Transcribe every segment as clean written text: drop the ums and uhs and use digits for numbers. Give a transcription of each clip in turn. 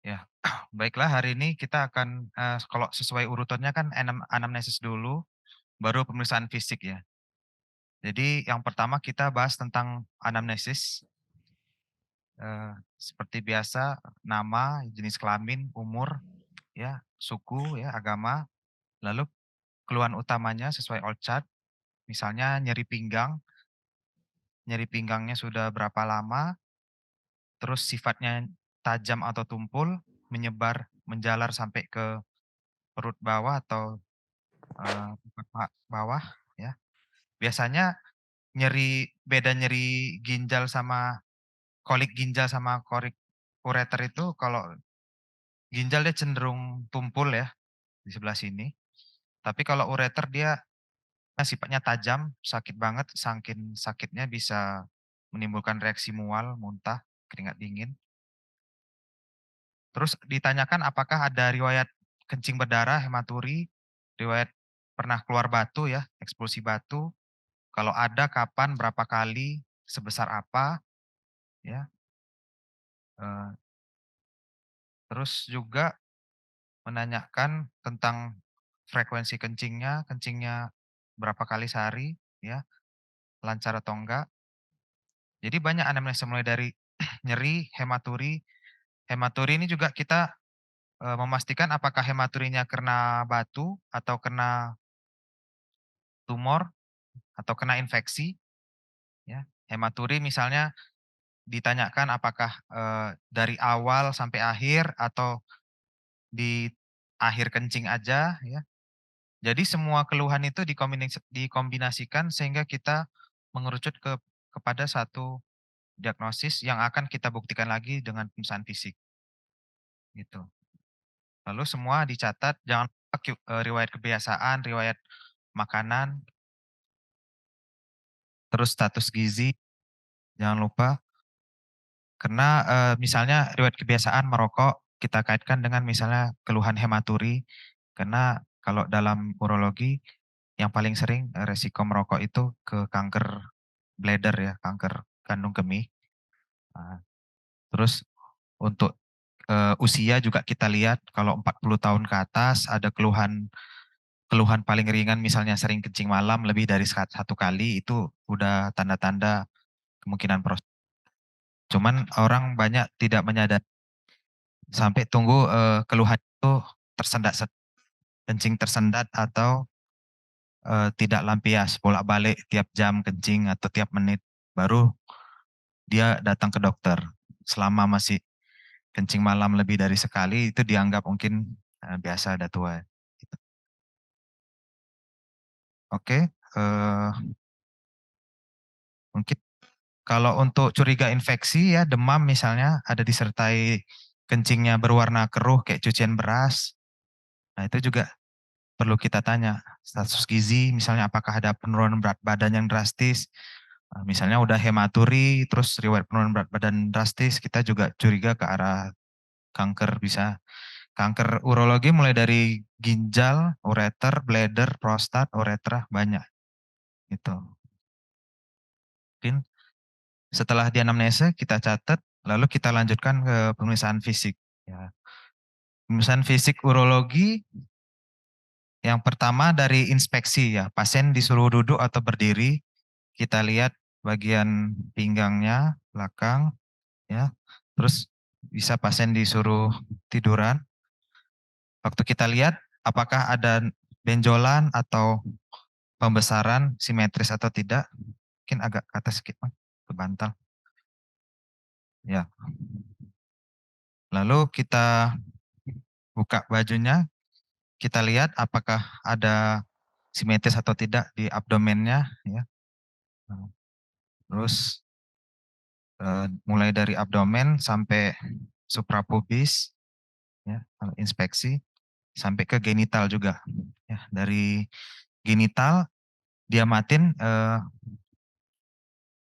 Ya, baiklah hari ini kita akan, kalau sesuai urutannya kan anamnesis dulu, baru pemeriksaan fisik ya. Jadi yang pertama kita bahas tentang anamnesis, seperti biasa nama, jenis kelamin, umur, ya, suku ya, agama, lalu keluhan utamanya sesuai ORCHART, misalnya nyeri pinggangnya sudah berapa lama, terus sifatnya tajam atau tumpul, menyebar, menjalar sampai ke perut bawah atau bawah ya. Biasanya nyeri ginjal sama kolik ginjal sama kolik ureter itu kalau ginjal dia cenderung tumpul ya di sebelah sini. Tapi kalau ureter dia sifatnya tajam, sakit banget, saking sakitnya bisa menimbulkan reaksi mual, muntah, keringat dingin. Terus ditanyakan apakah ada riwayat kencing berdarah, hematuri, riwayat pernah keluar batu ya, ekspulsi batu. Kalau ada kapan, berapa kali, sebesar apa, ya. Eee, Terus juga menanyakan tentang frekuensi kencingnya, kencingnya berapa kali sehari, ya, lancar atau enggak. Jadi banyak anamnesa mulai dari nyeri, hematuri. Hematuri ini juga kita, memastikan apakah hematurinya kena batu atau kena tumor atau kena infeksi, ya. Hematuri misalnya ditanyakan apakah, dari awal sampai akhir atau di akhir kencing aja ya. Jadi semua keluhan itu dikombinasikan sehingga kita mengerucut kepada satu diagnosis yang akan kita buktikan lagi dengan pemeriksaan fisik gitu. Lalu semua dicatat, jangan lupa riwayat kebiasaan, riwayat makanan, terus status gizi, jangan lupa. Karena, misalnya riwayat kebiasaan merokok, kita kaitkan dengan misalnya keluhan hematuri, karena kalau dalam urologi yang paling sering, resiko merokok itu ke kanker bladder ya, kanker kandung kemih. Nah, terus untuk, usia juga kita lihat kalau 40 tahun ke atas ada keluhan keluhan paling ringan misalnya sering kencing malam lebih dari satu kali, itu udah tanda-tanda kemungkinan cuman orang banyak tidak menyadari sampai tunggu, keluhan itu tersendat kencing tersendat atau, tidak lampias, bolak-balik tiap jam kencing atau tiap menit, baru dia datang ke dokter. Selama masih kencing malam lebih dari sekali, itu dianggap mungkin, biasa udah tua, gitu. Oke, mungkin kalau untuk curiga infeksi ya, demam misalnya, ada disertai kencingnya berwarna keruh kayak cucian beras, nah itu juga perlu kita tanya, status gizi misalnya apakah ada penurunan berat badan yang drastis, misalnya udah hematuri, terus riwayat penurunan berat badan drastis, kita juga curiga ke arah kanker bisa. Kanker urologi mulai dari ginjal, ureter, bladder, prostat, uretra, banyak, itu. Mungkin setelah dianamnesa kita catat, lalu kita lanjutkan ke pemeriksaan fisik, ya. Pemeriksaan fisik urologi yang pertama dari inspeksi ya, pasien disuruh duduk atau berdiri, kita lihat bagian pinggangnya, belakang, ya. Terus bisa pasien disuruh tiduran. Waktu kita lihat apakah ada benjolan atau pembesaran simetris atau tidak. Mungkin agak ke atas sedikit, Bang, ke bantal. Ya. Lalu kita buka bajunya, kita lihat apakah ada simetris atau tidak di abdomennya, ya. Terus mulai dari abdomen sampai suprapubis, ya, kalau inspeksi sampai ke genital juga. Ya, dari genital diamatin,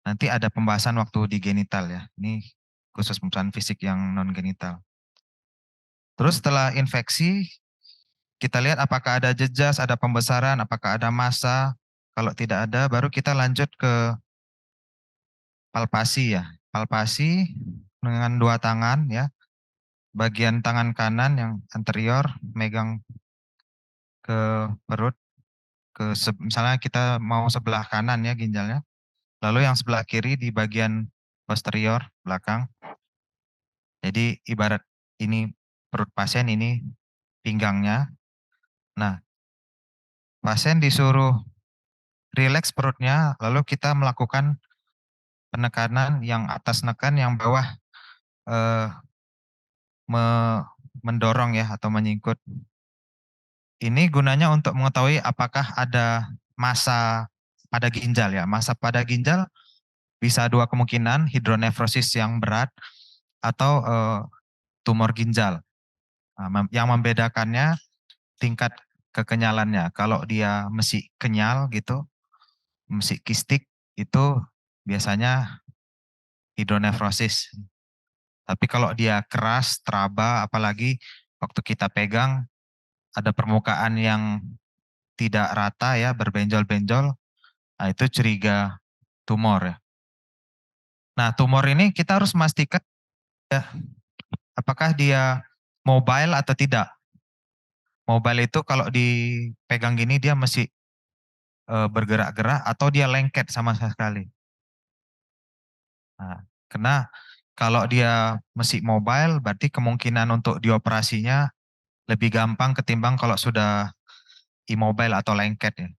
nanti ada pembahasan waktu di genital ya. Ini khusus pemeriksaan fisik yang non genital. Terus setelah infeksi, kita lihat apakah ada jejas, ada pembesaran, apakah ada massa. Kalau tidak ada, baru kita lanjut ke palpasi ya. Palpasi dengan dua tangan ya. bagian tangan kanan yang anterior megang ke perut, misalnya kita mau sebelah kanan ya ginjalnya, lalu yang sebelah kiri di bagian posterior belakang. Jadi ibarat ini perut pasien, ini pinggangnya. Nah, pasien disuruh rileks perutnya, lalu kita melakukan penekanan yang atas nekan, yang bawah eh, mendorong ya atau menyingkut. Ini gunanya untuk mengetahui apakah ada massa pada ginjal ya. Massa pada ginjal bisa dua kemungkinan, hidronefrosis yang berat atau tumor ginjal. Nah, yang membedakannya tingkat kekenyalannya. Kalau dia masih kenyal gitu, masih kistik, itu biasanya hidronefrosis. Tapi kalau dia keras, teraba, apalagi waktu kita pegang ada permukaan yang tidak rata ya, berbenjol-benjol, nah itu curiga tumor ya. Nah, tumor ini kita harus memastikan ya, apakah dia mobile atau tidak. Mobile itu kalau dipegang gini dia masih bergerak-gerak atau dia lengket sama sekali. Nah, karena kalau dia masih mobile berarti kemungkinan untuk dioperasinya lebih gampang ketimbang kalau sudah immobile atau lengket ya.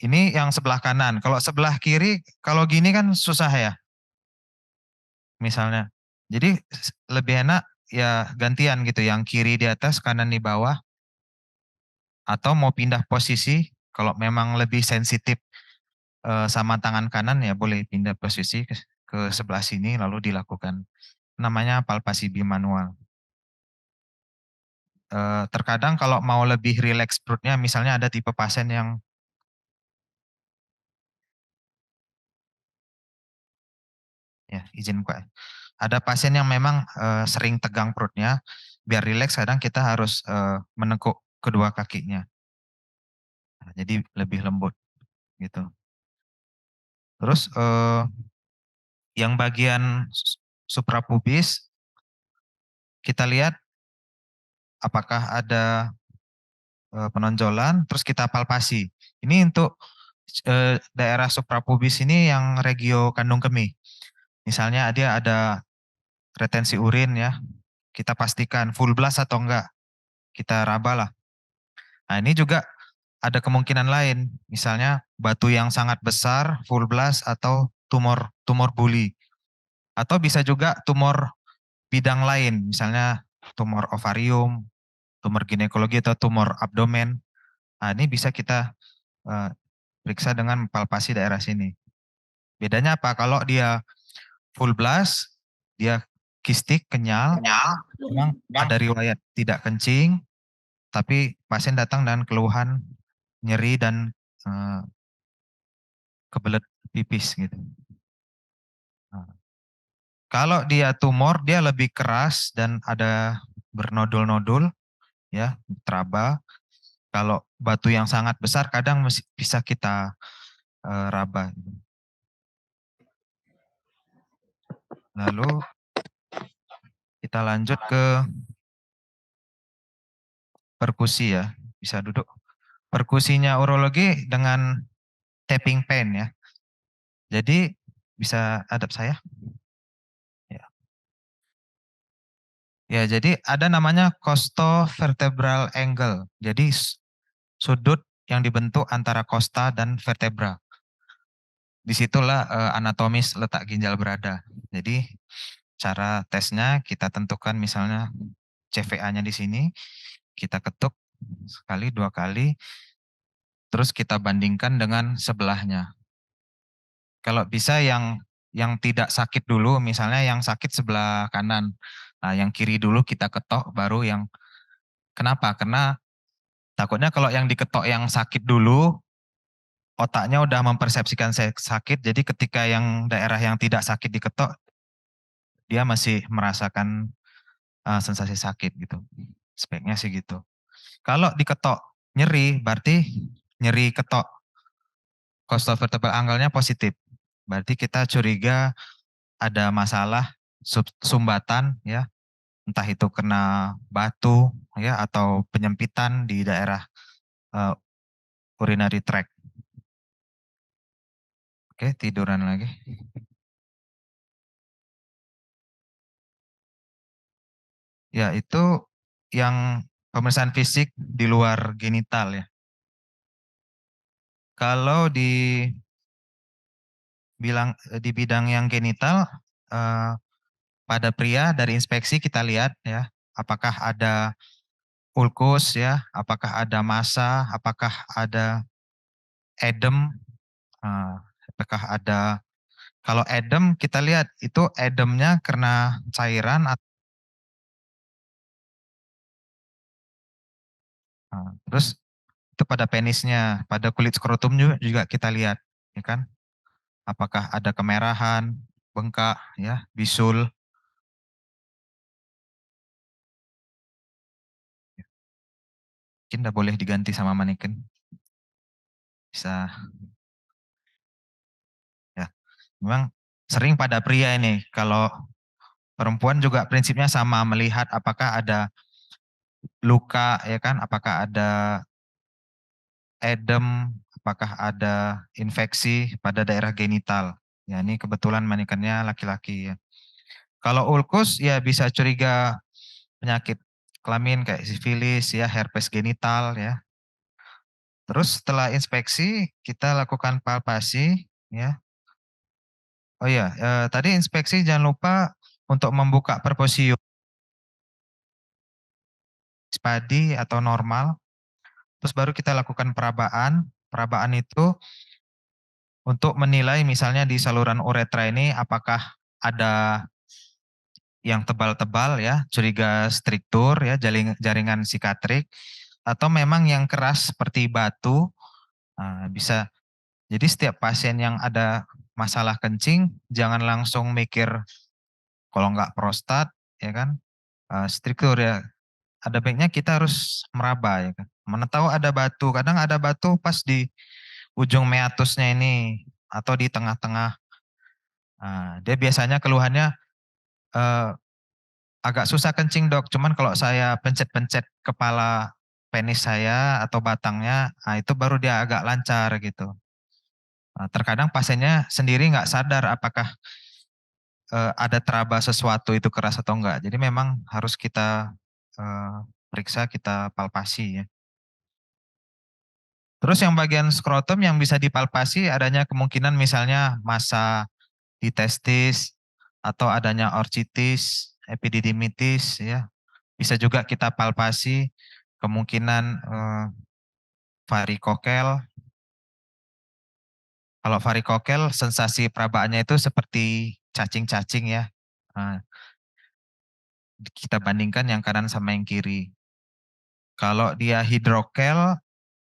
Ini yang sebelah kanan. Kalau sebelah kiri, kalau gini kan susah ya, misalnya. Jadi lebih enak ya gantian gitu, yang kiri di atas, kanan di bawah, atau mau pindah posisi, kalau memang lebih sensitif sama tangan kanan ya boleh pindah posisi ke sebelah sini lalu dilakukan. Namanya palpasi bimanual. Terkadang kalau mau lebih rileks perutnya, misalnya ada tipe pasien yang ya izin buka. Ada pasien yang memang sering tegang perutnya, biar rileks kadang kita harus menekuk kedua kakinya. Nah, jadi lebih lembut gitu. Terus yang bagian suprapubis kita lihat apakah ada penonjolan, terus kita palpasi. Ini untuk daerah suprapubis ini yang regio kandung kemih. Misalnya dia ada retensi urin ya, kita pastikan full blast atau enggak, kita raba lah. Nah ini juga ada kemungkinan lain, misalnya batu yang sangat besar, full blast atau tumor tumor buli, atau bisa juga tumor bidang lain, misalnya tumor ovarium, tumor ginekologi atau tumor abdomen. Nah ini bisa kita eh, periksa dengan palpasi daerah sini. Bedanya apa? Kalau dia full blast, dia kistik, kenyal, memang ada riwayat tidak kencing, tapi pasien datang dengan keluhan nyeri dan eh, kebelet pipis gitu. Nah, kalau dia tumor, dia lebih keras dan ada bernodul-nodul, ya, teraba. Kalau batu yang sangat besar, kadang bisa kita raba. Lalu kita lanjut ke perkusi ya, bisa duduk. Perkusinya urologi dengan tapping pain ya. Jadi bisa hadap saya. Ya. Ya, jadi ada namanya costovertebral angle. Jadi sudut yang dibentuk antara kosta dan vertebra. Disitulah anatomis letak ginjal berada. Jadi cara tesnya kita tentukan misalnya CVA-nya di sini, kita ketuk sekali, dua kali, terus kita bandingkan dengan sebelahnya. Kalau bisa yang tidak sakit dulu, misalnya yang sakit sebelah kanan. Nah, yang kiri dulu kita ketok, baru yang kenapa? Karena takutnya kalau yang diketok yang sakit dulu, otaknya udah mempersepsikan sakit, jadi ketika yang daerah yang tidak sakit diketok, dia masih merasakan sensasi sakit gitu. Speknya sih gitu. Kalau diketok nyeri, berarti nyeri ketok costovertebral angle-nya positif. Berarti kita curiga ada masalah sumbatan ya, entah itu kena batu ya atau penyempitan di daerah eh, urinary tract. Oke, tiduran lagi. Ya, itu yang pemeriksaan fisik di luar genital ya. Kalau di bidang yang genital, eh, pada pria dari inspeksi kita lihat ya, apakah ada ulkus ya, apakah ada massa, apakah ada edem, eh, apakah ada, kalau edem kita lihat itu edemnya karena cairan, terus itu pada penisnya, pada kulit skrotum juga kita lihat, ya kan? Apakah ada kemerahan, bengkak, ya, bisul. Mungkin udah boleh diganti sama maneken. Bisa, ya. Memang sering pada pria ini. Kalau perempuan juga prinsipnya sama, melihat apakah ada luka, ya kan? Apakah ada edem, apakah ada infeksi pada daerah genital. Ya, ini kebetulan manekennya laki-laki ya. Kalau ulkus ya bisa curiga penyakit kelamin kayak sifilis ya, herpes genital ya. Terus setelah inspeksi kita lakukan palpasi ya. Oh iya, tadi inspeksi jangan lupa untuk membuka perposium padi atau normal. Terus baru kita lakukan perabaan. Perabaan itu untuk menilai misalnya di saluran uretra ini apakah ada yang tebal-tebal ya, curiga struktur ya, jaringan sikatrik, atau memang yang keras seperti batu. Bisa. Jadi setiap pasien yang ada masalah kencing, jangan langsung mikir kalau nggak prostat, ya kan, struktur ya. Ada baiknya kita harus meraba ya kan. Mana tahu ada batu, kadang ada batu pas di ujung meatusnya ini atau di tengah-tengah. Dia biasanya keluhannya eh, agak susah kencing dok, cuman kalau saya pencet-pencet kepala penis saya atau batangnya, itu baru dia agak lancar gitu. Terkadang pasiennya sendiri nggak sadar apakah ada teraba sesuatu itu keras atau enggak. Jadi memang harus kita eh, periksa, kita palpasi ya. Terus yang bagian skrotum yang bisa dipalpasi adanya kemungkinan misalnya massa di testis atau adanya orchitis, epididymitis ya. Bisa juga kita palpasi kemungkinan varikokel. Kalau varikokel sensasi perabaannya itu seperti cacing-cacing ya. Nah, kita bandingkan yang kanan sama yang kiri. Kalau dia hidrokel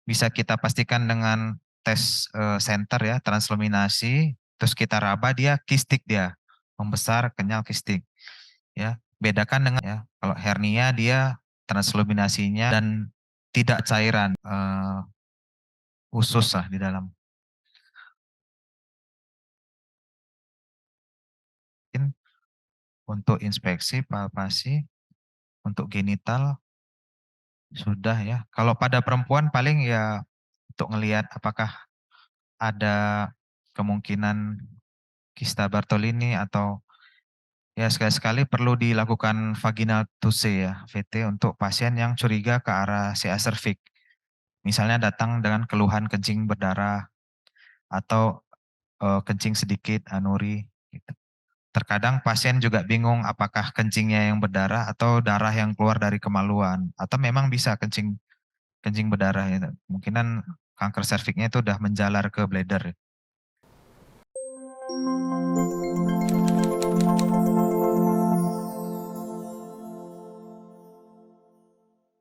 bisa kita pastikan dengan tes center ya, transluminasi, terus kita raba dia kistik dia, membesar, kenyal kistik ya. Bedakan dengan ya, kalau hernia dia transluminasinya dan tidak cairan usus lah di dalam. Mungkin untuk inspeksi, palpasi, untuk genital sudah ya. Kalau pada perempuan paling ya untuk ngelihat apakah ada kemungkinan kista Bartolini atau ya sekali-sekali perlu dilakukan vaginal TUC ya, VT untuk pasien yang curiga ke arah CA cervix. Misalnya datang dengan keluhan kencing berdarah atau kencing sedikit anuri gitu. Terkadang pasien juga bingung apakah kencingnya yang berdarah atau darah yang keluar dari kemaluan atau memang bisa kencing kencing berdarah gitu. Mungkinan kanker serviksnya itu udah menjalar ke bladder.